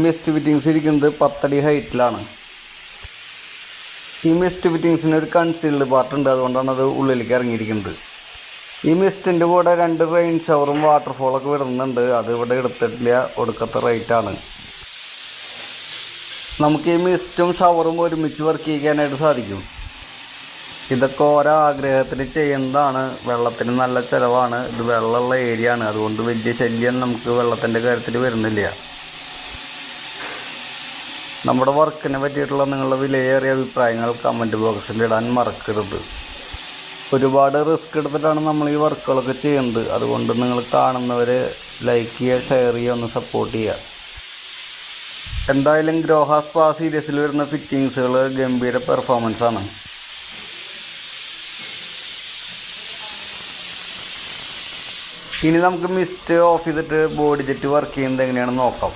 Mist fittings ഇരിക്കുന്നത് 10 അടി ഹൈറ്റിലാണ്. ഈ മിസ്റ്റ് ഫിറ്റിങ്സിന് ഒരു കൺസീൽഡ് പാർട്ട് ഉണ്ട്, അതുകൊണ്ടാണ് അത് ഉള്ളിലേക്ക് ഇറങ്ങിയിരിക്കുന്നത്. ഈ മിസ്റ്റിൻ്റെ കൂടെ 2 റെയിൻ ഷവറും വാട്ടർഫോളൊക്കെ വരുന്നുണ്ട്. അത് ഇവിടെ എടുത്തിട്ടില്ല, ഒടുക്കത്തെ റേറ്റാണ്. നമുക്ക് ഈ മിസ്റ്റും ഷവറും ഒരുമിച്ച് വർക്ക് ചെയ്യാനായിട്ട് സാധിക്കും. ഇതൊക്കെ ഓരോ ആഗ്രഹത്തിന് ചെയ്യുന്നതാണ്. വെള്ളത്തിന് നല്ല ചിലവാണ്. ഇത് വെള്ളമുള്ള ഏരിയ ആണ്, അതുകൊണ്ട് വലിയ ശല്യം നമുക്ക് വെള്ളത്തിൻ്റെ കാര്യത്തിൽ വരുന്നില്ല. നമ്മുടെ വർക്കിനെ പറ്റിയിട്ടുള്ള നിങ്ങളുടെ വിലയേറിയ അഭിപ്രായങ്ങൾ കമൻറ്റ് ബോക്സിൽ ഇടാൻ മറക്കരുത്. ഒരുപാട് റിസ്ക് എടുത്തിട്ടാണ് നമ്മൾ ഈ വർക്കുകളൊക്കെ ചെയ്യുന്നത്. അതുകൊണ്ട് നിങ്ങൾ കാണുന്നവർ ലൈക്ക് ചെയ്യുക, ഷെയർ ചെയ്യുക, ഒന്ന് സപ്പോർട്ട് ചെയ്യുക. എന്തായാലും ഗ്രോഹ സ്പാ സീരീസിൽ വരുന്ന ഫിറ്റിങ്സുകൾ ഗംഭീര പെർഫോമൻസാണ്. ഇനി നമുക്ക് മിസ്റ്റ് ഓഫ് ചെയ്തിട്ട് ബോഡി ജെറ്റ് വർക്ക് ചെയ്യുന്നത് എങ്ങനെയാണെന്ന് നോക്കാം.